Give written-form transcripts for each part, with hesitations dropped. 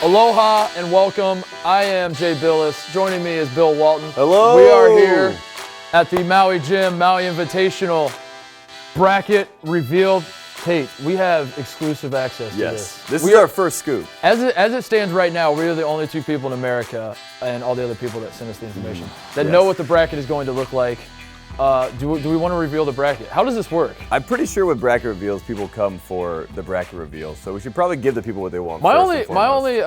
Aloha and welcome. I am Jay Billis. Joining me is Bill Walton. Hello. We are here at the Maui Gym, Maui Invitational bracket revealed. Tate, we have exclusive access to this. This is our first scoop. As it stands right now, we are the only two people in America and all the other people that send us the information that know what the bracket is going to look like. Do we want to reveal the bracket? How does this work? I'm pretty sure with bracket reveals, people come for the bracket reveals, so we should probably give the people what they want. My only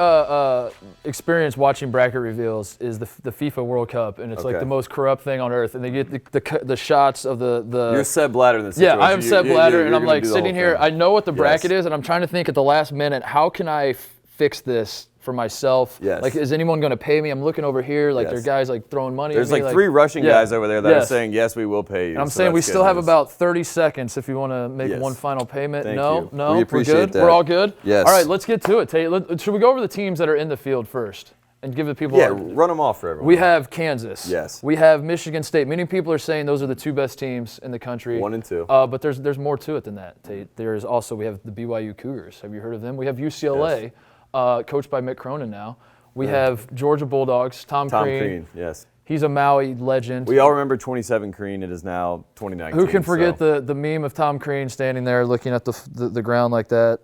experience watching bracket reveals is the FIFA World Cup, and it's like the most corrupt thing on earth. And they get the shots of the. You're Seb Blatter in this situation. Yeah, I am Seb Blatter, and I'm like sitting here. I know what the bracket is, and I'm trying to think at the last minute, how can I fix this for myself? Like, is anyone going to pay me? I'm looking over here, like there are guys like throwing money There's at me. like 3 Russian guys over there that are saying, yes, we will pay you. And I'm saying we still have about 30 seconds if you want to make one final payment. No, we appreciate we're good. that. We're all good? Yes. All right, let's get to it, Tate. Should we go over the teams that are in the field first and give the people run them off for everyone. We have Kansas. Yes. We have Michigan State. Many people are saying those are the 2 best teams in the country. 1 and 2. But there's more to it than that, Tate. There's also, we have the BYU Cougars. Have you heard of them? We have UCLA, coached by Mick Cronin now. We have Georgia Bulldogs, Tom Crean. Yes. He's a Maui legend. We all remember 27 Crean. It is now 2019. Who can forget the meme of Tom Crean standing there looking at the ground like that?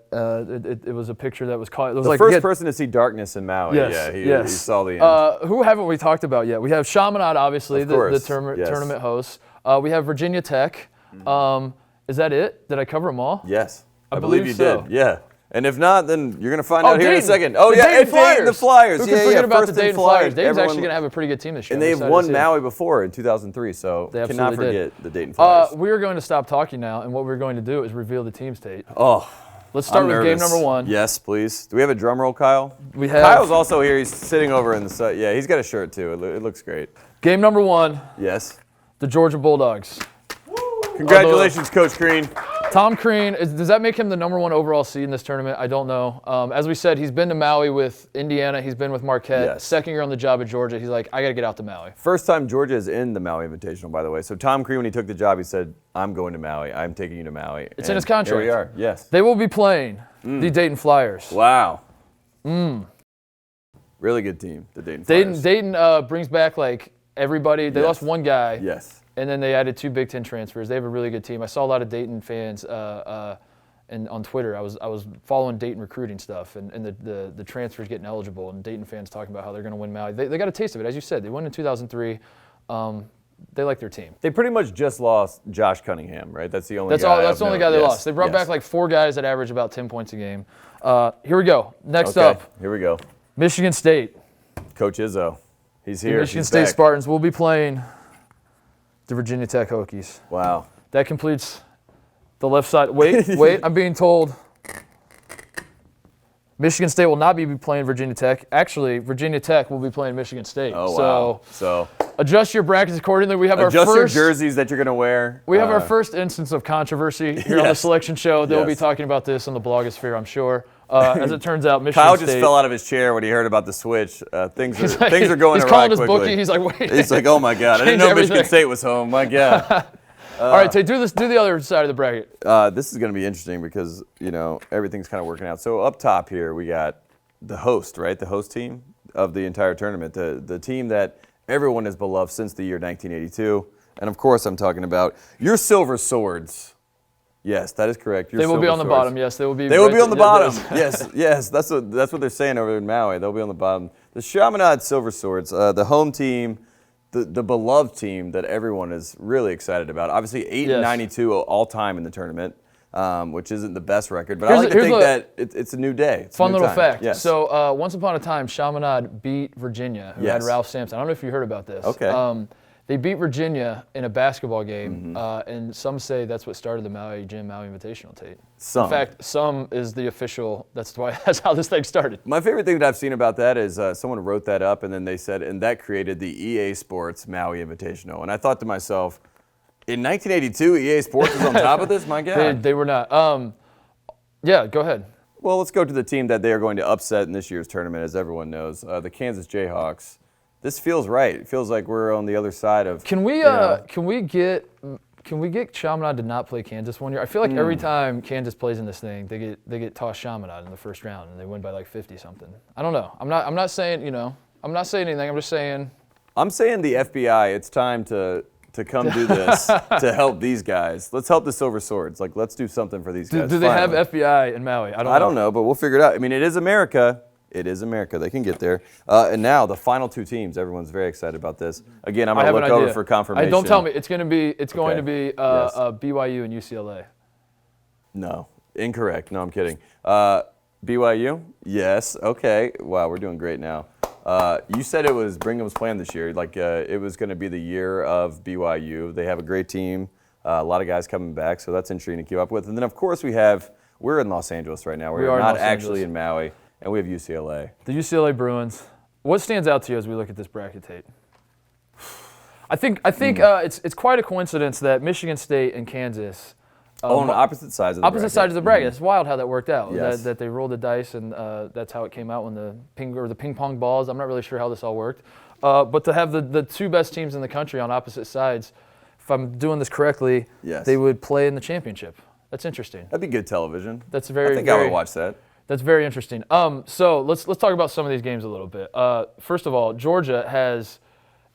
It was a picture that was caught. It was the like first person to see darkness in Maui. Yes, He saw the end. Who haven't we talked about yet? We have Chaminade, obviously, the tournament host. We have Virginia Tech. Is that it? Did I cover them all? Yes. I believe you so. did. Yeah. And if not, then you're going to find out here in a second. Oh, yeah, and Dayton the Flyers. Who can forget about the Dayton Flyers? Dayton's Everyone, actually going to have a pretty good team this year. And they've won Maui before in 2003, so cannot forget the Dayton Flyers. We are going to stop talking now, and what we're going to do is reveal the teams, Tate. Oh, let's start with game number 1. Yes, please. Do we have a drum roll, Kyle? We have. Kyle's also here. He's sitting over in the side. Yeah, he's got a shirt, too. It looks great. Game number 1. Yes. The Georgia Bulldogs. Congratulations, Coach Crean. Tom Crean, does that make him the number 1 overall seed in this tournament? I don't know. As we said, he's been to Maui with Indiana. He's been with Marquette. Yes. Second year on the job at Georgia. He's like, I got to get out to Maui. First time Georgia is in the Maui Invitational, by the way. So Tom Crean, when he took the job, he said, I'm going to Maui. I'm taking you to Maui. It's in his contract. Here we are, yes. They will be playing the Dayton Flyers. Wow. Really good team, the Dayton Flyers. Dayton brings back like everybody. They lost one guy. Yes. And then they added 2 Big Ten transfers. They have a really good team. I saw a lot of Dayton fans and on Twitter. I was following Dayton recruiting stuff and the transfers getting eligible and Dayton fans talking about how they're going to win Maui. They got a taste of it, as you said. They won in 2003. They like their team. They pretty much just lost Josh Cunningham, right? That's the only guy. That's the only guy they lost. They brought back like 4 guys that average about 10 points a game. Here we go. Next up. Here we go. Michigan State. Coach Izzo. He's here. The Michigan State Spartans will be playing the Virginia Tech Hokies. Wow. That completes the left side. Wait, I'm being told Michigan State will not be playing Virginia Tech. Actually, Virginia Tech will be playing Michigan State. Oh, wow. So adjust your brackets accordingly. We have adjust your jerseys that you're going to wear. We have our first instance of controversy here on the selection show. They'll be talking about this on the blogosphere, I'm sure. As it turns out, Michigan Kyle State. just fell out of his chair when he heard about the switch. Things are going awry calling his quickly. bookie. He's like, wait. He's like, oh my God, I didn't know Michigan State was home. My God. All right, Tate, do the other side of the bracket. This is going to be interesting because everything's kind of working out. So up top here we got the host, right? The host team of the entire tournament, the team that everyone has beloved since the year 1982, and of course I'm talking about your Silver Swords. Yes, that is correct. They will be on the bottom. Yes, they will be. They will be on the bottom. Yes. That's what they're saying over in Maui. They'll be on the bottom. The Chaminade Silver Swords, the home team, the beloved team that everyone is really excited about. Obviously, 8-92 all time in the tournament, which isn't the best record, but I like to think that it's a new day. It's fun a new little time. fact. Yes. So once upon a time, Chaminade beat Virginia, who had Ralph Sampson. I don't know if you heard about this. Okay. They beat Virginia in a basketball game, and some say that's what started the Maui Invitational, Tate. Some. In fact, some is the official. That's how this thing started. My favorite thing that I've seen about that is someone wrote that up, and then they said, and that created the EA Sports Maui Invitational. And I thought to myself, in 1982, EA Sports was on top of this? My God. They were not. Yeah, go ahead. Well, let's go to the team that they are going to upset in this year's tournament, as everyone knows, the Kansas Jayhawks. This feels right. It feels like we're on the other side of. Can we Can we get Chaminade to not play Kansas one year? I feel like every time Kansas plays in this thing, they get tossed Chaminade in the first round and they win by like 50 something. I don't know. I'm not saying I'm not saying anything. I'm just saying. I'm saying the FBI. It's time to come do this to help these guys. Let's help the Silver Swords. Like, let's do something for these guys. Do they have FBI in Maui? I don't know, but we'll figure it out. I mean, it is America. It is America. They can get there. And now the final 2 teams. Everyone's very excited about this. Again, I'm going to look over for confirmation. Don't tell me. It's going to be BYU and UCLA. No, incorrect. No, I'm kidding. BYU? Yes. Okay. Wow, we're doing great now. You said it was Bringham's plan this year. Like it was going to be the year of BYU. They have a great team. A lot of guys coming back, so that's intriguing to keep up with. And then, of course, we're in Los Angeles right now. We're not actually in Maui, and we have UCLA. The UCLA Bruins. What stands out to you as we look at this bracket, Tate? I think it's quite a coincidence that Michigan State and Kansas on opposite sides of the bracket. Opposite sides of the bracket. It's wild how that worked out. Yes. That they rolled the dice and that's how it came out when the ping pong balls. I'm not really sure how this all worked, but to have the 2 best teams in the country on opposite sides, if I'm doing this correctly, they would play in the championship. That's interesting. That'd be good television. That's very. I think I would watch that. That's very interesting. So let's talk about some of these games a little bit. First of all, Georgia has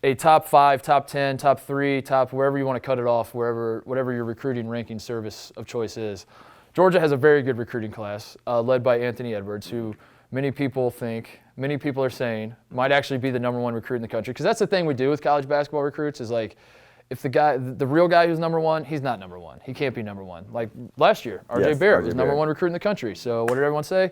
a top 5, top 10, top 3, top wherever you want to cut it off, whatever your recruiting ranking service of choice is. Georgia has a very good recruiting class led by Anthony Edwards, who many people are saying might actually be the #1 recruit in the country. Because that's the thing we do with college basketball recruits is like, if the real guy who's #1, he's not #1. He can't be #1. Like last year, RJ Barrett was #1 recruit in the country. So what did everyone say?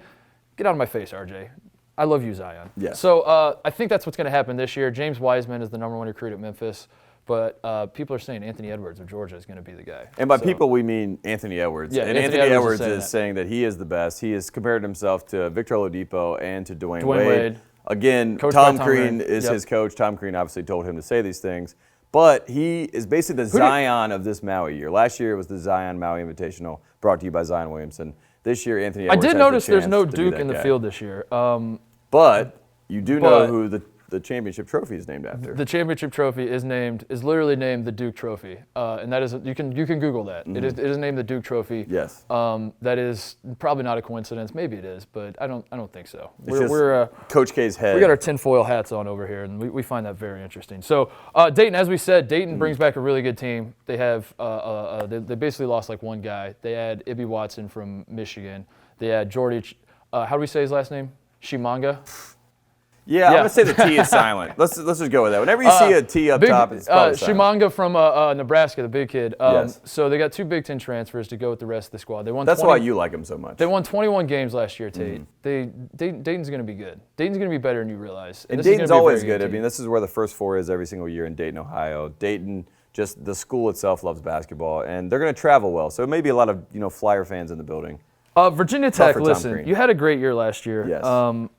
Get out of my face, RJ. I love you, Zion. Yeah. So I think that's what's going to happen this year. James Wiseman is the #1 recruit at Memphis, but people are saying Anthony Edwards of Georgia is going to be the guy. And by people, we mean Anthony Edwards. Yeah, and Anthony Edwards is saying that he is the best. He has compared himself to Victor Oladipo and to Dwayne Wade. Again, Tom Crean is his coach. Tom Crean obviously told him to say these things. But he is basically the Zion of this Maui year. Last year it was the Zion Maui Invitational, brought to you by Zion Williamson. This year, Anthony Edwards I did notice there's no to Duke in the field this year. But you do know who the championship trophy is named after. The championship trophy is literally named the Duke Trophy, and that is you can Google that. Mm-hmm. It is named the Duke Trophy. Yes. That is probably not a coincidence. Maybe it is, but I don't think so. We're Coach K's head. We got our tinfoil hats on over here, and we find that very interesting. So Dayton, as we said, Dayton brings back a really good team. They have they basically lost like one guy. They had Ibby Watson from Michigan. They had Jordy. How do we say his last name? Shimanga. Yeah, I'm going to say the T is silent. Let's just go with that. Whenever you see a T up top, it's probably silent. Shimanga from Nebraska, the big kid. Yes. So they got 2 Big Ten transfers to go with the rest of the squad. They won. That's why you like them so much. They won 21 games last year, Tate. Dayton's going to be good. Dayton's going to be better than you realize. And Dayton's always good. I mean, this is where the first 4 is every single year in Dayton, Ohio. Dayton, just the school itself loves basketball, and they're going to travel well. So it may be a lot of Flyer fans in the building. Virginia Tech, listen, you had a great year last year. Yes.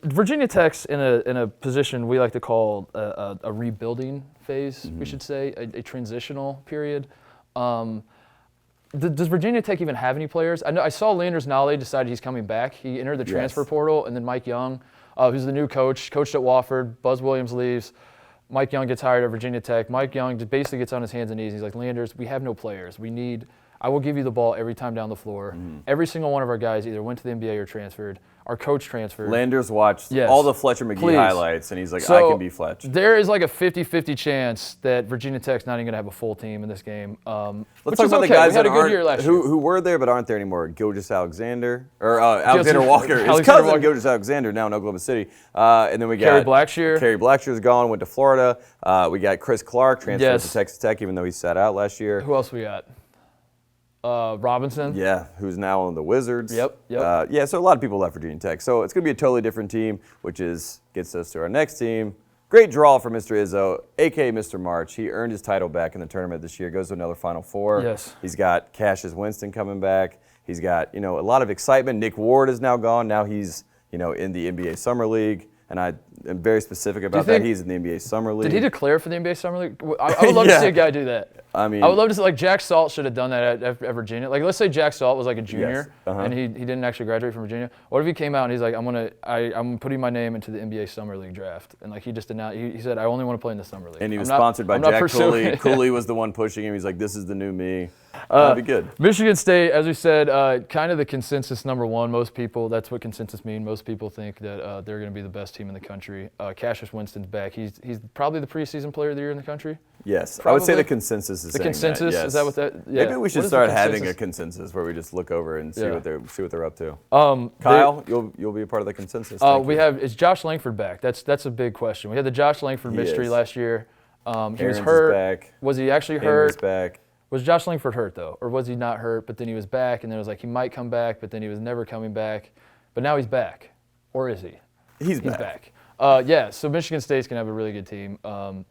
Virginia Tech's in a position we like to call a rebuilding phase, we should say, a transitional period. Does Virginia Tech even have any players? I saw Landers Nolly decided he's coming back. He entered the transfer portal, and then Mike Young, who's the new coach, coached at Wofford. Buzz Williams leaves. Mike Young gets hired at Virginia Tech. Mike Young just basically gets on his hands and knees. He's like, Landers, we have no players. I will give you the ball every time down the floor. Every single one of our guys either went to the NBA or transferred. Our coach transferred. Landers watched all the Fletcher McGee highlights, and he's like, I can be Fletch. There is like a 50-50 chance that Virginia Tech's not even going to have a full team in this game. Let's talk about the guys that who were there but aren't there anymore. Gilgeous Alexander, or Alexander Walker. His cousin, Gilgeous Alexander, now in Oklahoma City. And then we got Kerry Blackshear. Kerry Blackshear's gone, went to Florida. We got Chris Clark, transferred to Texas Tech, even though he sat out last year. Who else we got? Robinson. Yeah, who's now on the Wizards. Yep. So a lot of people left Virginia Tech. So it's going to be a totally different team, which gets us to our next team. Great draw for Mr. Izzo, a.k.a. Mr. March. He earned his title back in the tournament this year, goes to another Final Four. Yes. He's got Cassius Winston coming back. He's got, a lot of excitement. Nick Ward is now gone. Now he's, in the NBA Summer League. and I am very specific about that. He's in the NBA Summer League. Did he declare for the NBA Summer League? I would love to see a guy do that. I mean, I would love to see, like, Jack Salt should have done that at Virginia. Like, let's say Jack Salt was like a junior and he didn't actually graduate from Virginia. What if he came out and he's like, I'm putting my name into the NBA Summer League draft, and like he just announced, he said, I only want to play in the Summer League. And he was sponsored by Jack Cooley. Cooley was the one pushing him. He's like, this is the new me. That'd be good. Michigan State, as we said, kind of the consensus number one. Most people, that's what consensus means. Most people think that they're going to be the best team in the country. Cassius Winston's back. He's probably the preseason player of the year in the country. Yes, probably. I would say the consensus is the saying consensus. That, yes. Is that what that? Yeah. Maybe we should start having a consensus where we just look over and see what they're up to. Kyle, you'll be a part of the consensus. Is Josh Langford back? That's a big question. We had the Josh Langford mystery last year. He was hurt. Back. Was he actually hurt? Is back. Was Josh Langford hurt though, or was he not hurt? But then he was back, and then it was like he might come back, but then he was never coming back. But now he's back, or is he? He's back. So Michigan State's going to have a really good team.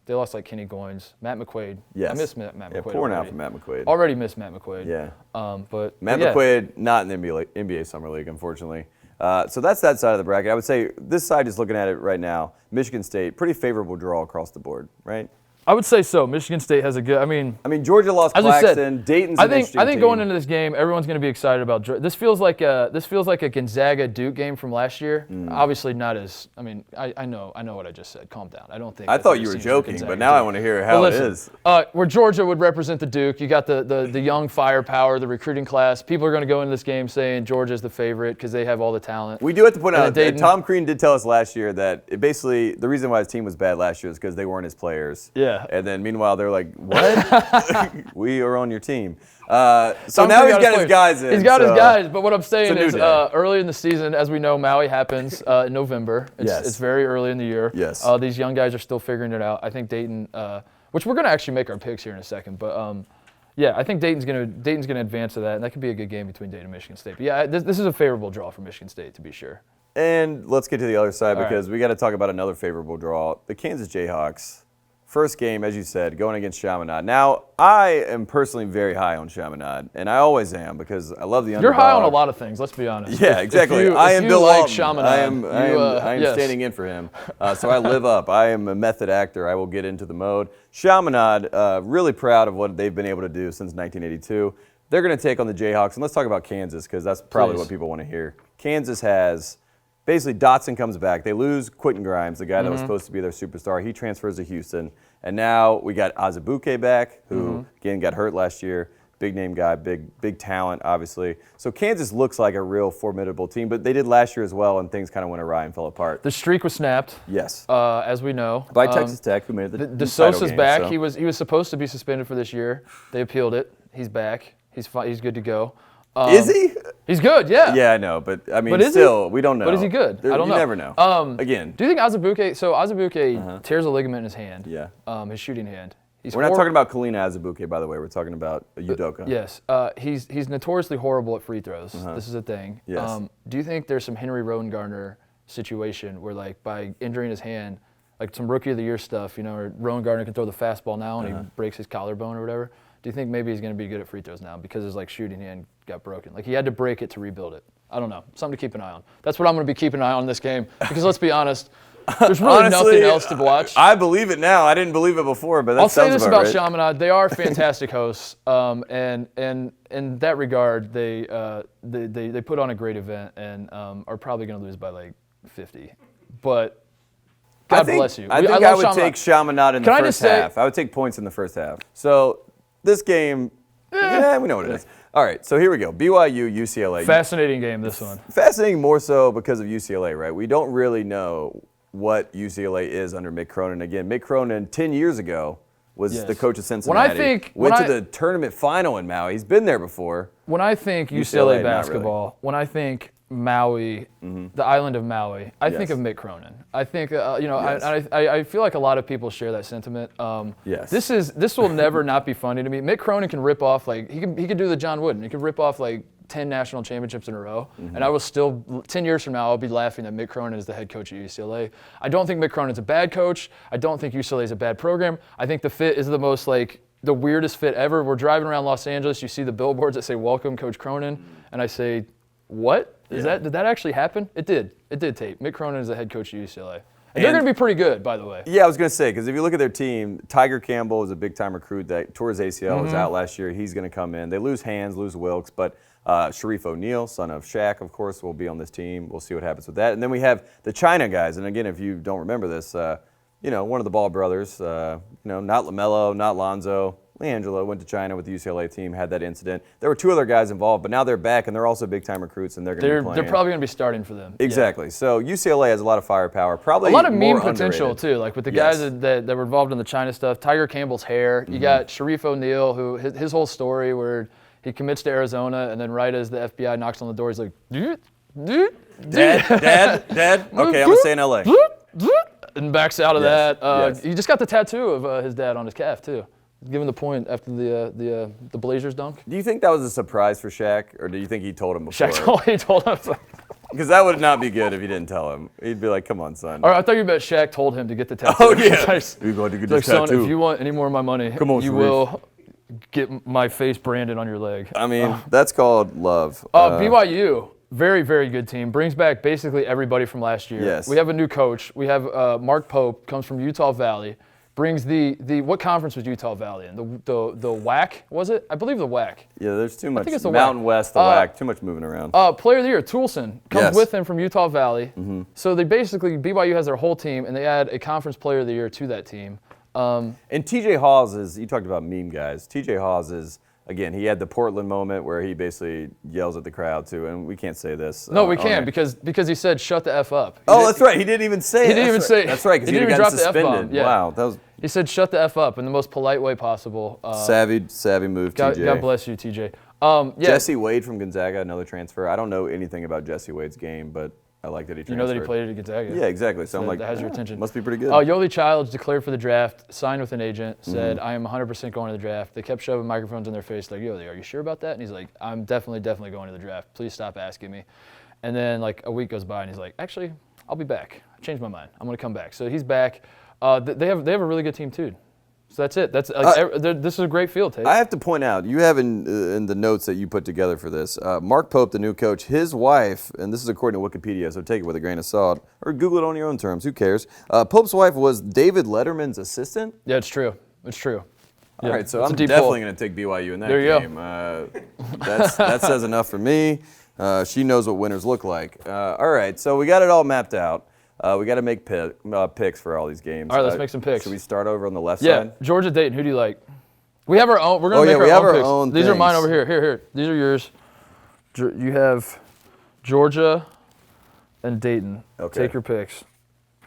They lost like Kenny Goins, Matt McQuade. Yes. I miss Matt McQuade. Pouring out for Matt McQuade. Already miss Matt McQuade. Yeah. But Matt McQuade, not in the NBA Summer League, unfortunately. So that's that side of the bracket. I would say this side, just looking at it right now, Michigan State, pretty favorable draw across the board, right? I would say so. Michigan State has a good. I mean, Georgia lost Claxton. Dayton's an interesting I think team. going into this game, everyone's going to be excited about. This feels like a Gonzaga Duke game from last year. Obviously not as. I mean, I know what I just said. Calm down. I don't think. I thought you were joking, but now I want to hear how it is. Where Georgia would represent the Duke, you got the young firepower, the recruiting class. People are going to go into this game saying Georgia's the favorite because they have all the talent. We do have to point out that Tom Crean did tell us last year that basically the reason why his team was bad last year is because they weren't his players. Yeah. And then meanwhile they're like, what? We are on your team. So now he's got his guys in. He's got his guys, but what I'm saying is early in the season, as we know, Maui happens in November. It's very early in the year. Yes. These young guys are still figuring it out. I think Dayton, which we're going to actually make our picks here in a second, but I think Dayton's going to advance to that, and that could be a good game between Dayton and Michigan State. But yeah, this is a favorable draw for Michigan State, to be sure. And let's get to the other side because we got to talk about another favorable draw. The Kansas Jayhawks. First game, as you said, going against Chaminade. Now, I am personally very high on Chaminade, and I always am because I love the underdog. You're high on a lot of things, let's be honest. Yeah, exactly. I am Bill like Walton. I am standing in for him. So I live up. I am a method actor. I will get into the mode. Chaminade, really proud of what they've been able to do since 1982. They're going to take on the Jayhawks, and let's talk about Kansas because that's probably what people want to hear. Kansas has... Basically, Dotson comes back. They lose Quentin Grimes, the guy that was supposed to be their superstar. He transfers to Houston. And now we got Azubuike back, who, again, got hurt last year. Big name guy, big talent, obviously. So Kansas looks like a real formidable team, but they did last year as well, and things kind of went awry and fell apart. The streak was snapped. Yes. As we know. By Texas Tech, who made the DeSosa's game, back. So. He was supposed to be suspended for this year. They appealed it. He's back. He's good to go. Is he? He's good, yeah. Yeah, I know, but I mean, we don't know. But is he good? I don't know. You never know. Again. Do you think Azubuike tears a ligament in his hand? Yeah. His shooting hand. We're not talking about Kalina Azubuike, by the way. We're talking about Udoka. Yes. He's notoriously horrible at free throws. This is a thing. Yes. Do you think there's some Henry Rowan-Gardner situation where, like, by injuring his hand, like some Rookie of the Year stuff, or Rowan-Gardner can throw the fastball now and he breaks his collarbone or whatever? Do you think maybe he's going to be good at free throws now because his shooting hand got broken? Like he had to break it to rebuild it. I don't know. Something to keep an eye on. That's what I'm going to be keeping an eye on this game because let's be honest, there's really nothing else to watch. I believe it now. I didn't believe it before, but that I'll say sounds this about right. Chaminade: they are fantastic hosts, and in that regard, they put on a great event and are probably going to lose by like 50, but. God bless you. I think I would take Chaminade in the first half. I would take points in the first half. So this game, we know what it is. All right, so here we go. BYU, UCLA. Fascinating game, this one. Fascinating more so because of UCLA, right? We don't really know what UCLA is under Mick Cronin. Again, Mick Cronin 10 years ago was the coach of Cincinnati. Went to the tournament final in Maui. He's been there before. When I think UCLA basketball, when I think Maui, the island of Maui, I think of Mick Cronin. I think, I feel like a lot of people share that sentiment. Yes. This will never not be funny to me. Mick Cronin can rip off, like, he could do the John Wooden. He could rip off, like, 10 national championships in a row. And I will still, 10 years from now, I'll be laughing that Mick Cronin is the head coach at UCLA. I don't think Mick Cronin's a bad coach. I don't think UCLA is a bad program. I think the fit is the most, like, the weirdest fit ever. We're driving around Los Angeles. You see the billboards that say, "Welcome, Coach Cronin." And I say, what? Did that actually happen? It did. It did tape. Mick Cronin is the head coach at UCLA. And they're going to be pretty good, by the way. Yeah, I was going to say, because if you look at their team, Tiger Campbell was a big-time recruit that tore his ACL, was out last year. He's going to come in. They lose Hands, lose Wilkes, but Sharif O'Neal, son of Shaq, of course, will be on this team. We'll see what happens with that. And then we have the China guys. And again, if you don't remember this, one of the Ball brothers, not LaMelo, not Lonzo. LiAngelo went to China with the UCLA team, had that incident. There were 2 other guys involved, but now they're back, and they're also big-time recruits, and they're going to be playing. They're probably going to be starting for them. Exactly. Yeah. So UCLA has a lot of firepower, probably a lot of more meme potential, underrated. too, like with the guys that were involved in the China stuff. Tiger Campbell's hair. You got Sharif O'Neal, who his whole story where he commits to Arizona, and then right as the FBI knocks on the door, he's like, Dad? Okay, I'm going to stay in L.A. And backs out of that. Yes. He just got the tattoo of his dad on his calf, too. Given the point after the Blazers dunk. Do you think that was a surprise for Shaq, or do you think he told him before? He told him. Because that would not be good if he didn't tell him. He'd be like, come on, son. Or I thought you meant Shaq told him to get the tattoo. Oh, yeah. You're going to get this tattoo. Son, if you want any more of my money, come on, you will get my face branded on your leg. I mean, that's called love. BYU, very, very good team. Brings back basically everybody from last year. Yes. We have a new coach. We have Mark Pope, comes from Utah Valley. Brings the what conference was Utah Valley in? The WAC, was it? I believe the WAC. Yeah, there's too much. I think it's the Mountain WAC. West, the WAC, too much moving around. Player of the Year, Toulson, comes with him from Utah Valley. So they basically, BYU has their whole team, and they add a conference player of the year to that team. And TJ Hawes is, you talked about meme guys. TJ Hawes is, again, he had the Portland moment where he basically yells at the crowd too, and we can't say this. No, we can't because he said shut the F up. That's right. He didn't even say it. He didn't even say it. That's right, because he didn't got even drop the suspended. F-bomb. Yeah. Wow, that was He said shut the F up in the most polite way possible. savvy move, TJ. God bless you, TJ. Jesse Wade from Gonzaga, another transfer. I don't know anything about Jesse Wade's game, but I like that he transferred. You know that he played at Gonzaga. Yeah, exactly. So I'm like, that has your attention. Must be pretty good. Yoli Childs declared for the draft, signed with an agent, said, I am 100% going to the draft. They kept shoving microphones in their face like, Yoli, are you sure about that? And he's like, I'm definitely going to the draft. Please stop asking me. And then like a week goes by and he's like, actually, I'll be back. I changed my mind. I'm going to come back. So he's back. They have a really good team too. So that's it. This is a great field, Tate. I have to point out, you have in the notes that you put together for this, Mark Pope, the new coach, his wife, and this is according to Wikipedia, so take it with a grain of salt, or Google it on your own terms, who cares? Pope's wife was David Letterman's assistant? Yeah, it's true. It's true. All right, so it's I'm a deep definitely going to take BYU in that game. That says enough for me. She knows what winners look like. All right, so we got it all mapped out. We got to make picks for all these games. All right, let's make some picks. Should we start over on the left Yeah, side? Georgia, Dayton. Who do you like? We have our own. We're gonna make we have our our own own picks. These are mine things. over here. Here. These are yours. You have Georgia and Dayton. Okay. Take your picks.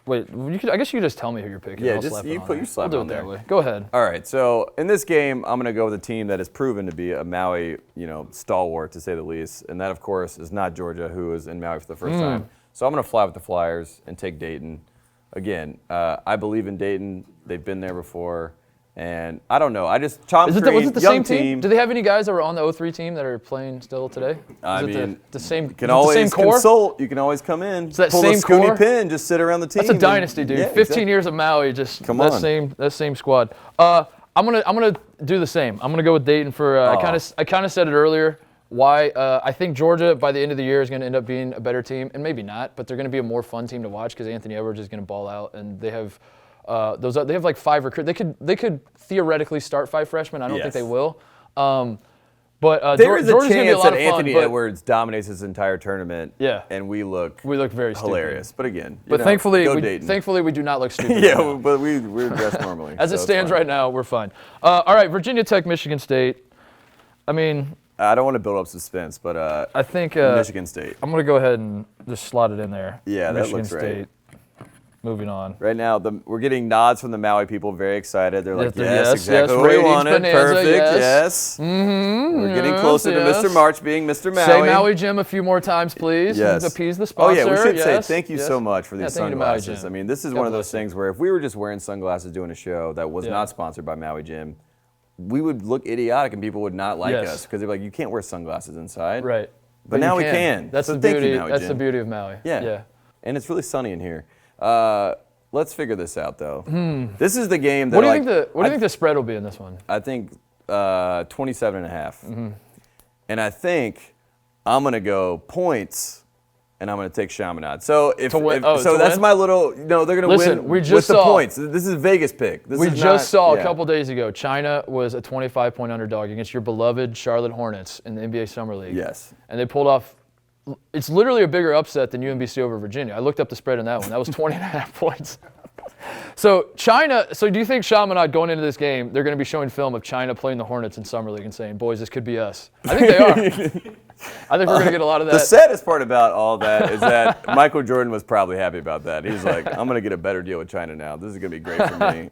Wait, I guess you could just tell me who you're picking. Yeah, I'll just slap you it on put there. your slap We'll on do it there. that way. Go ahead. All right, so in this game, I'm going to go with a team that has proven to be a Maui, stalwart to say the least, and that of course is not Georgia, who is in Maui for the first time. So I'm going to fly with the Flyers and take Dayton. Again, I believe in Dayton. They've been there before, and I don't know. Was it the same team? Do they have any guys that were on the 03 team that are playing still today? The same. You can always consult. You can always come in. So that pull same a Scooney core? pin, just sit around the team. That's a dynasty, dude. Yeah, 15 exactly. years of Maui, just Come that on. same squad. I'm gonna do the same. I'm gonna go with Dayton for. I kind of said it earlier. Why I think Georgia by the end of the year is going to end up being a better team, and maybe not, but they're going to be a more fun team to watch because Anthony Edwards is going to ball out, and they have they have like 5 recruits. They could theoretically start 5 freshmen. I don't think they will. But there is a Georgia's chance that Anthony Edwards dominates his entire tournament. Yeah. And we look very hilarious. stupid. But again, thankfully we do not look stupid. Yeah, right now. but we're dressed normally. As it stands right now, we're fine. All right, Virginia Tech, Michigan State. I mean, I don't want to build up suspense, but I think Michigan State. I'm going to go ahead and just slot it in there. Yeah, that looks right. Michigan State. Moving on. Right now, we're getting nods from the Maui people. Very excited. They're like, yes, exactly yes, what we ratings wanted. bonanza, Perfect. yes. We're getting closer to Mr. March being Mr. Maui. Say Maui Jim a few more times, please. Yes. Appease the sponsor. Oh yeah, we should say thank you so much for these thank you to sunglasses. Maui Jim. I mean, this is one of those things where if we were just wearing sunglasses doing a show that was not sponsored by Maui Jim, we would look idiotic and people would not like us because they're like, you can't wear sunglasses inside. Right. But now we can. That's the beauty. That's the beauty of Maui. Yeah. And it's really sunny in here. Let's figure this out, though. This is the game that What do you think the spread will be in this one? I think 27.5. And I think I'm going to go points and I'm going to take Chaminade. So To that's win? my little. No, they're going to Listen, win we just with the saw- points. This is a Vegas pick. We just saw a couple days ago, China was a 25-point underdog against your beloved Charlotte Hornets in the NBA Summer League. Yes. And they pulled off, it's literally a bigger upset than UMBC over Virginia. I looked up the spread on that one. That was 20.5 points. So do you think Chaminade going into this game, they're going to be showing film of China playing the Hornets in Summer League and saying, boys, this could be us? I think they are. I think we're going to get a lot of that. The saddest part about all that is that Michael Jordan was probably happy about that. He was like, I'm going to get a better deal with China now. This is going to be great for me.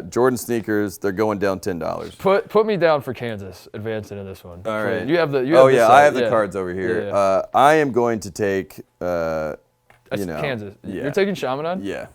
Jordan sneakers, they're going down $10. Put me down for Kansas advancing in this one. All right. You have the. I have the cards over here. Yeah. I am going to take, Kansas. Yeah. You're taking Chaminade? Yeah.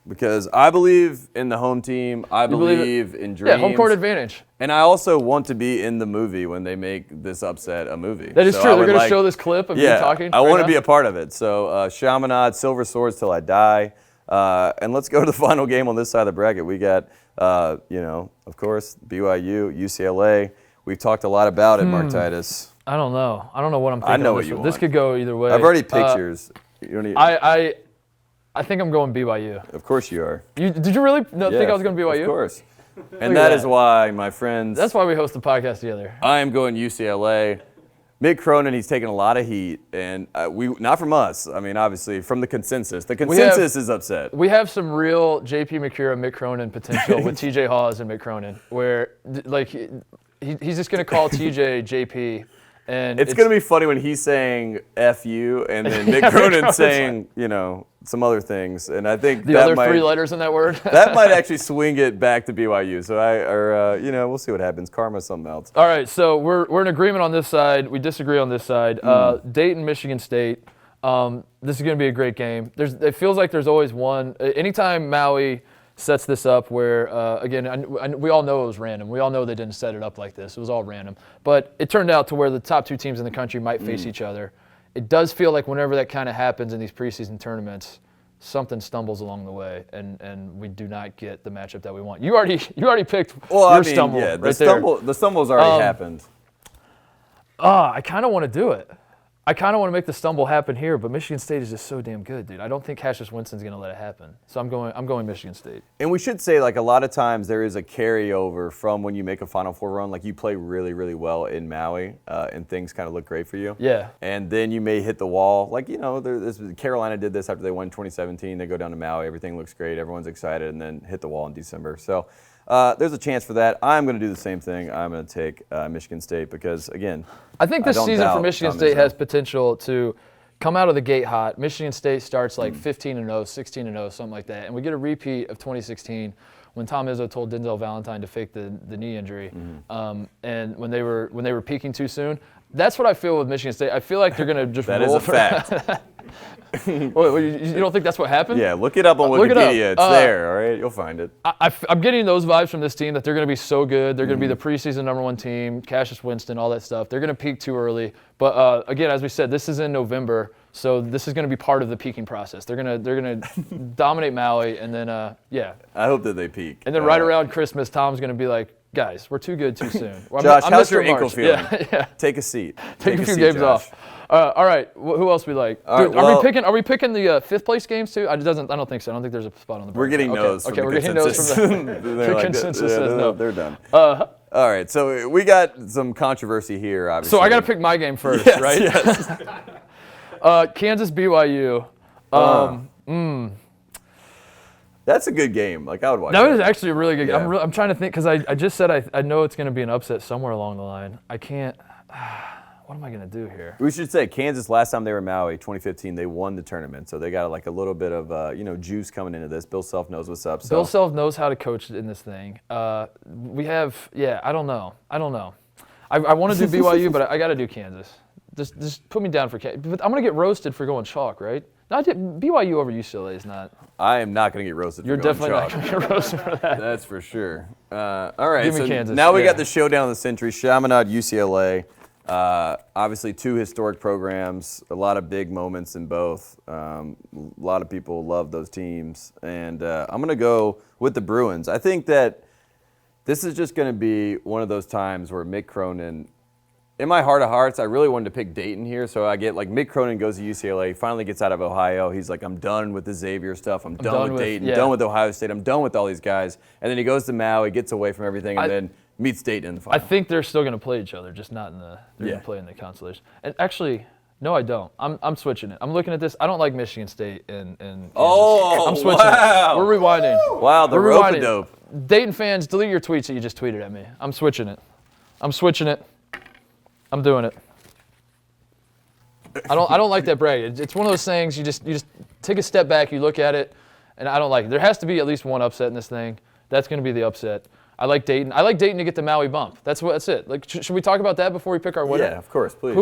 Because I believe in the home team. I believe in dreams. Yeah, home court advantage. And I also want to be in the movie when they make this upset a movie. That is So true. I They're would going to show this clip of you talking. I want to be a part of it. So Chaminade, Silver Swords Till I Die. And let's go to the final game on this side of the bracket. We got, of course, BYU, UCLA. We've talked a lot about it, Mark Titus. I don't know. I don't know what I'm thinking. I know on what this you one. want. This could go either way. I've already picked yours. You don't need, I think I'm going BYU. Of course you are. Did you really think I was going to BYU? Of course. And at that that. is why, my friends, That's why we host the podcast together. I am going UCLA. Mick Cronin, he's taking a lot of heat, and we not from us. I mean, obviously from the consensus. The consensus is upset. We have some real J.P. McCura, Mick Cronin potential with T.J. Hawes and Mick Cronin, where he's just going to call T.J. J.P. And it's going to be funny when he's saying F you, and then Mick Cronin saying, some other things. And I think the other 3 letters in that word. that might actually swing it back to BYU. So we'll see what happens. Karma's something else. All right, so we're in agreement on this side. We disagree on this side. Dayton, Michigan State. This is going to be a great game. It feels like there's always one. Anytime Maui sets this up where, we all know it was random. We all know they didn't set it up like this. It was all random. But it turned out to where the top 2 teams in the country might face each other. It does feel like whenever that kind of happens in these preseason tournaments, something stumbles along the way, and we do not get the matchup that we want. You already picked your stumble right there. The stumble's already happened. I kind of want to do it. I kind of want to make the stumble happen here, but Michigan State is just so damn good, dude. I don't think Cassius Winston's going to let it happen. So I'm going Michigan State. And we should say, a lot of times there is a carryover from when you make a Final Four run. Like, you play really, really well in Maui, and things kind of look great for you. Yeah. And then you may hit the wall. Carolina did this after they won 2017. They go down to Maui. Everything looks great. Everyone's excited, and then hit the wall in December. So there's a chance for that. I'm going to do the same thing. I'm going to take Michigan State because, again, I think this season for Michigan State has potential to come out of the gate hot. Michigan State starts 15-0, 16-0, something like that. And we get a repeat of 2016 when Tom Izzo told Denzel Valentine to fake the knee injury. And when they were peaking too soon. That's what I feel with Michigan State. I feel like they're going to just that roll is a fact. You don't think that's what happened? Yeah, look it up on Wikipedia. It's there, all right? You'll find it. I'm getting those vibes from this team that they're going to be so good. They're going to be the preseason #1 team, Cassius Winston, all that stuff. They're going to peak too early. But again, as we said, this is in November, so this is going to be part of the peaking process. They're going to dominate Maui, and then I hope that they peak. And then right around Christmas, Tom's going to be like, guys, we're too good too soon. Josh, how's your ankle feeling? Yeah. Take a seat. Take a few games off. All right, who else we like? Dude, are we picking the 5th place games too? I don't think so. I don't think there's a spot on the board. We're getting no's. Okay, we're getting no's from the consensus says no. They're done. All right, so we got some controversy here, obviously. So I got to pick my game first, right? Yes. Kansas BYU. That's a good game. I would watch that. That is actually a really good game. Yeah. I'm trying to think because I just said I know it's going to be an upset somewhere along the line. I can't. What am I going to do here? We should say Kansas, last time they were in Maui, 2015, they won the tournament. So they got a little bit of juice coming into this. Bill Self knows what's up. So. Bill Self knows how to coach in this thing. I don't know. I want to do BYU, but I got to do Kansas. Just put me down for Kansas. But I'm going to get roasted for going chalk, right? No, BYU over UCLA is not. I am not going to get roasted You're for going definitely chalk. not going to get roasted for that. That's for sure. All right, Give me Kansas. Now we got the showdown of the century, Chaminade, UCLA. Obviously, 2 historic programs, a lot of big moments in both. A lot of people love those teams. And I'm going to go with the Bruins. I think that this is just going to be one of those times where Mick Cronin in my heart of hearts, I really wanted to pick Dayton here. So I get like Mick Cronin goes to UCLA, finally gets out of Ohio. He's like, I'm done with the Xavier stuff. I'm done with Dayton, done with Ohio State. I'm done with all these guys. And then he goes to Maui, gets away from everything, and then meets Dayton in the final. I think they're still going to play each other, just not in the. They're going to play in the consolation. And actually, no, I don't. I'm switching it. I'm looking at this. I don't like Michigan State and oh, I'm switching wow. it. We're rewinding. Wow, the rope-a-dope. Dayton fans, delete your tweets that you just tweeted at me. I'm switching it. I'm switching it. I'm doing it. I don't like that brag. It's one of those things you just take a step back, you look at it, and I don't like it. There has to be at least one upset in this thing. That's going to be the upset. I like Dayton. I like Dayton to get the Maui bump. That's it. Like, should we talk about that before we pick our winner? Yeah, of course, please.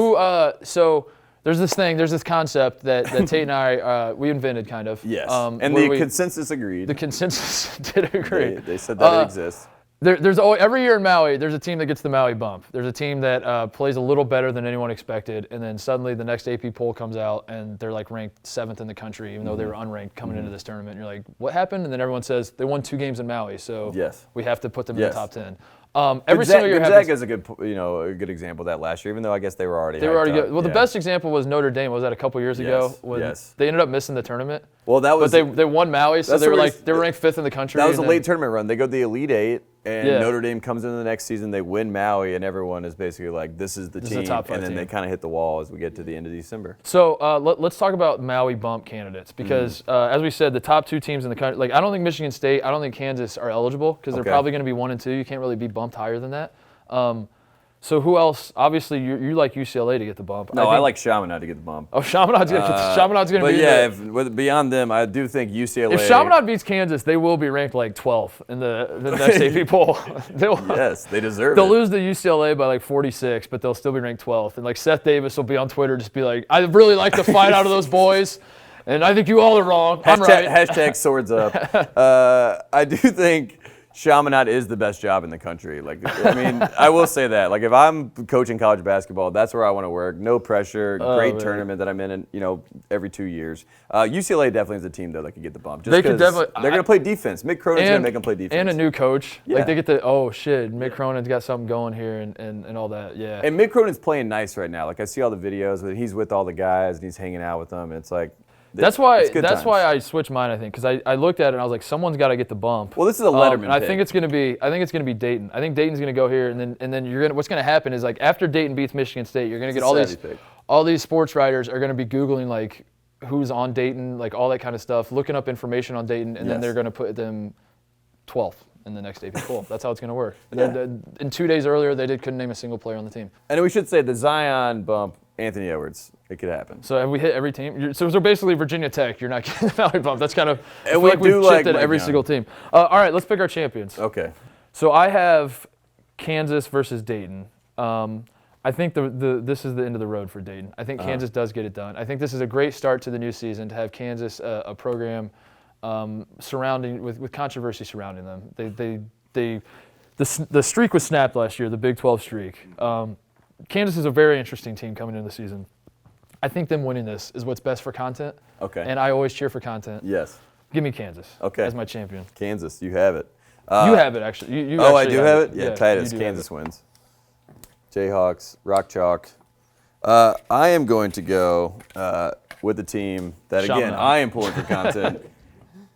So there's this concept that Tate and I we invented, kind of. Yes. And the consensus agreed. The consensus did agree. They said that it exists. There's always, every year in Maui, there's a team that gets the Maui bump. There's a team that plays a little better than anyone expected, and then suddenly the next AP poll comes out, and they're like ranked 7th in the country, even though they were unranked coming into this tournament. And you're like, what happened? And then everyone says they won 2 games in Maui, so we have to put them in the top 10. Every single year Gonzaga is a good example of that last year, even though I guess they were already good. Well, the best example was Notre Dame. Was that a couple years ago when they ended up missing the tournament? Well, that was. But they won Maui, so they were ranked 5th in the country. That was a late tournament run. They go to the Elite Eight, and Notre Dame comes into the next season. They win Maui, and everyone is basically like, "This is the team." And then they kind of hit the wall as we get to the end of December. So let's talk about Maui bump candidates because, as we said, the top 2 teams in the country. Like, I don't think Michigan State, I don't think Kansas are eligible because they're probably going to be 1 and 2. You can't really be bumped higher than that. So who else? Obviously, you like UCLA to get the bump. No, I like Chaminade to get the bump. Oh, Chaminade's going to be there. But beyond them, I do think UCLA. If Chaminade beats Kansas, they will be ranked like 12th in the next AP poll. Yes, they deserve it. They'll lose to UCLA by like 46, but they'll still be ranked 12th. And like Seth Davis will be on Twitter, just be like, I really like the fight out of those boys. And I think you all are wrong. I'm right. Hashtag swords up. I do think Chaminade is the best job in the country. Like, I mean, I will say that. Like, if I'm coaching college basketball, that's where I want to work. No pressure. Great tournament that I'm in, every 2 years. UCLA definitely is a team, though, that could get the bump. Just they're going to play defense. Mick Cronin's going to make them play defense. And a new coach. Yeah. Like, they get Mick Cronin's got something going here and all that. Yeah. And Mick Cronin's playing nice right now. Like, I see all the videos where he's with all the guys and he's hanging out with them. It's like, That's why I switched mine, I think, because I looked at it and I was like, someone's got to get the bump. Well, this is a Letterman and I think it's going to be Dayton. I think Dayton's going to go here, and then what's going to happen is, like, after Dayton beats Michigan State, you're going to get all these sports writers are going to be Googling, like, who's on Dayton, like all that kind of stuff, looking up information on Dayton, and then they're going to put them 12th in the next AP poll. That's how it's going to work. And 2 days earlier, they couldn't name a single player on the team. And we should say the Zion bump, Anthony Edwards. It could happen. So have we hit every team? So basically Virginia Tech, you're not getting the Maui bump. That's kind of, we've chipped at every single team. All right, let's pick our champions. Okay. So I have Kansas versus Dayton. I think this is the end of the road for Dayton. I think Kansas does get it done. I think this is a great start to the new season to have Kansas, a program surrounding with controversy surrounding them. The streak was snapped last year, the Big 12 streak. Kansas is a very interesting team coming into the season. I think them winning this is what's best for content. Okay. And I always cheer for content. Yes. Give me Kansas as my champion. Kansas, you have it. You have it, actually. I do have it? Yeah, Titus, Kansas wins. Jayhawks, Rock Chalk. I am going to go with the team that, again, I am pulling for content.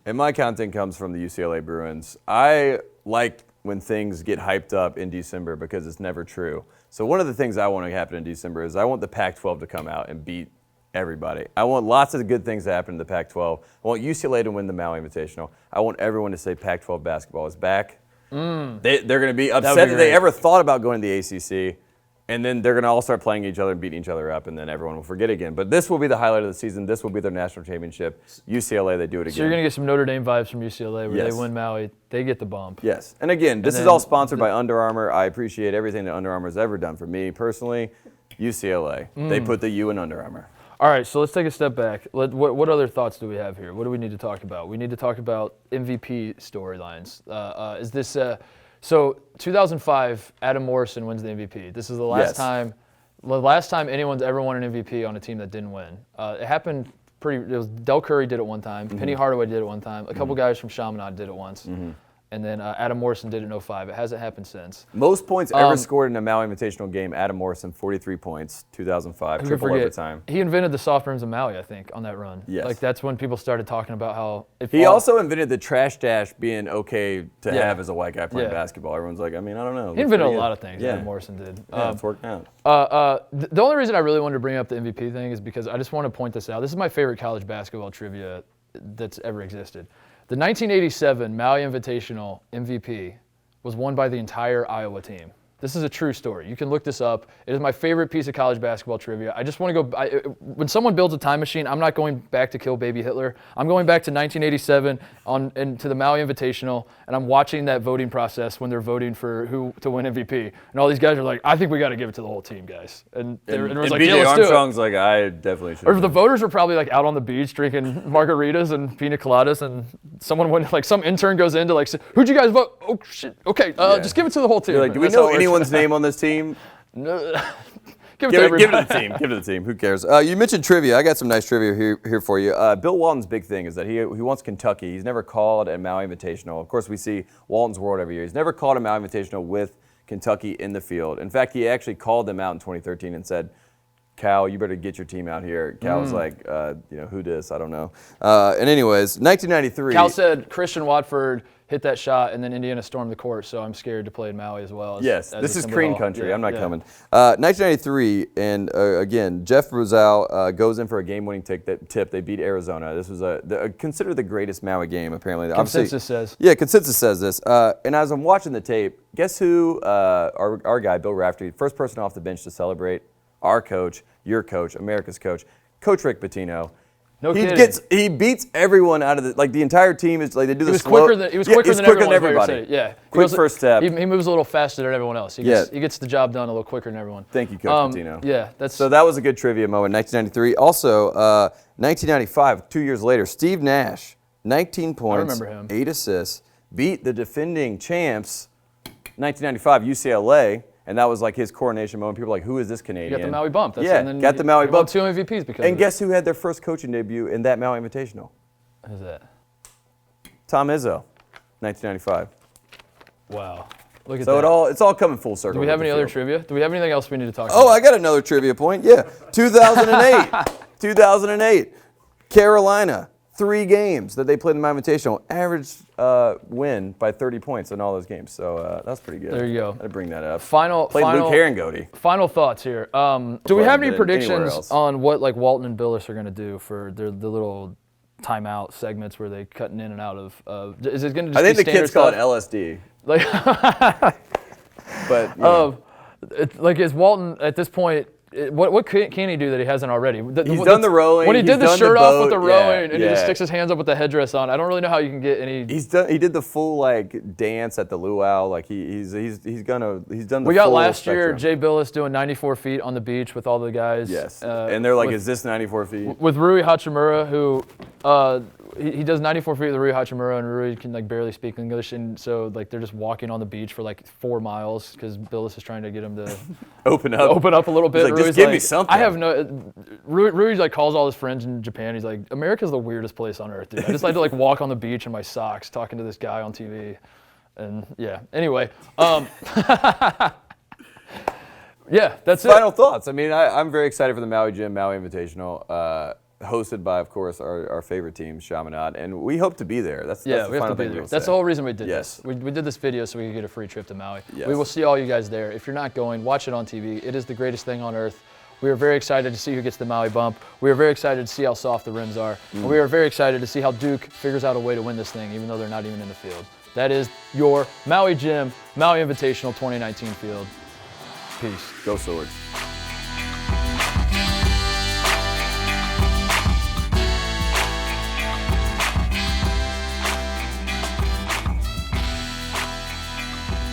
And my content comes from the UCLA Bruins. I like when things get hyped up in December because it's never true. So one of the things I want to happen in December is I want the Pac-12 to come out and beat everybody. I want lots of good things to happen in the Pac-12. I want UCLA to win the Maui Invitational. I want everyone to say Pac-12 basketball is back. They're going to be upset that they ever thought about going to the ACC. And then they're going to all start playing each other and beating each other up, and then everyone will forget again. But this will be the highlight of the season. This will be their national championship. UCLA, they do it again. So you're going to get some Notre Dame vibes from UCLA where they win Maui. They get the bump. Yes. And again, this is all sponsored by Under Armour. I appreciate everything that Under Armour has ever done for me personally. UCLA. They put the U in Under Armour. All right, so let's take a step back. What other thoughts do we have here? What do we need to talk about? We need to talk about MVP storylines. Is this... So 2005, Adam Morrison wins the MVP. This is the last time anyone's ever won an MVP on a team that didn't win. It happened Del Curry did it one time. Penny Hardaway did it one time. A couple guys from Chaminade did it once. and then Adam Morrison did it in 2005. It hasn't happened since. Most points ever scored in a Maui Invitational game, Adam Morrison, 43 points, 2005, triple overtime. He invented the soft rims of Maui, I think, on that run. Yes. Like, that's when people started talking about how... He also invented the trash dash being okay to have as a white guy playing basketball. Everyone's like, I mean, I don't know. He invented a lot of things, Adam Morrison did. Yeah, it's working out. The only reason I really wanted to bring up the MVP thing is because I just want to point this out. This is my favorite college basketball trivia that's ever existed. The 1987 Maui Invitational MVP was won by the entire Iowa team. This is a true story. You can look this up. It is my favorite piece of college basketball trivia. I just want to go. When someone builds a time machine, I'm not going back to kill baby Hitler. I'm going back to 1987 to the Maui Invitational, and I'm watching that voting process when they're voting for who to win MVP. And all these guys are like, I think we got to give it to the whole team, guys. And everyone's like, yeah, let's do it. Armstrong's like, I definitely should. Or the voters are probably like out on the beach drinking margaritas and pina coladas, and someone went like some intern goes in to like, who'd you guys vote? Oh shit. Okay, just give it to the whole team. You're like, do we know anyone's name on this team? No. Give it to the team. Give it to the team. Who cares? You mentioned trivia. I got some nice trivia here for you. Bill Walton's big thing is that he wants Kentucky. He's never called a Maui Invitational. Of course, we see Walton's World every year. He's never called a Maui Invitational with Kentucky in the field. In fact, he actually called them out in 2013 and said, Cal, you better get your team out here. Cal was like, who dis? I don't know. And anyways, 1993. Cal said Christian Watford hit that shot, and then Indiana stormed the court, so I'm scared to play in Maui as well. This is Crean country. I'm not coming. 1993, and again, Jeff Rosal goes in for a game-winning tip. They beat Arizona. This was considered the greatest Maui game, apparently. Consensus says. Yeah, consensus says this. And as I'm watching the tape, guess who our guy, Bill Raftery, first person off the bench to celebrate? Our coach, your coach, America's coach, Coach Rick Pitino. No kidding. He beats everyone out of the entire team is like they do the slow. He was quicker than everybody. Yeah. Quick first step. He moves a little faster than everyone else. He gets the job done a little quicker than everyone. Thank you, Coach Pitino. Yeah, so that was a good trivia moment. 1993. Also, 1995. 2 years later, Steve Nash, 19 points, I remember him. 8 assists, beat the defending champs, 1995 UCLA. And that was like his coronation moment. People were like, who is this Canadian? You got the Maui bump. Got the Maui bump. 2 MVPs because and guess who had their first coaching debut in that Maui Invitational? Who's that? Tom Izzo, 1995. Wow. Look at that. So it's all coming full circle. Do we have any other trivia? Do we have anything else we need to talk about? Oh, I got another trivia point. Yeah. 2008. 2008. Carolina. 3 games that they played in the Maui Invitational, average win by 30 points in all those games. So that's pretty good. There you go. I'd bring that up. Played Luke Herringody. Final thoughts here. Do we have any predictions on what like Walton and Billis are going to do for the little timeout segments where they cutting in and out of? Is it going to just I think be the kids call it LSD. Like, but is Walton at this point? What can he do that he hasn't already? He's done the rowing. When he did the shirt off with the rowing, and he just sticks his hands up with the headdress on, I don't really know how you can get any. He did the full like dance at the luau. Like he's done the. We got full last spectrum. year Jay Billis doing 94 feet on the beach with all the guys. Yes, and they're like, is this 94 feet? With Rui Hachimura, who he does 94 feet with Rui Hachimura, and Rui can like barely speak English, and so like they're just walking on the beach for like 4 miles because Billis is trying to get him to open up a little bit. He's like, just give me something. I have no. Rui like calls all his friends in Japan. He's like, America's the weirdest place on earth, dude. I just like to like walk on the beach in my socks, talking to this guy on TV, and yeah. Anyway, yeah, that's it. Final thoughts. I mean, I'm very excited for the Maui Gym Maui Invitational. Hosted by, of course, our favorite team, Chaminade, and we hope to be there. That's we have to be there. That's the whole reason we did this. We did this video so we could get a free trip to Maui. Yes. We will see all you guys there. If you're not going, watch it on TV. It is the greatest thing on earth. We are very excited to see who gets the Maui bump. We are very excited to see how soft the rims are. And we are very excited to see how Duke figures out a way to win this thing, even though they're not even in the field. That is your Maui Gym, Maui Invitational 2019 field. Peace. Go Swords.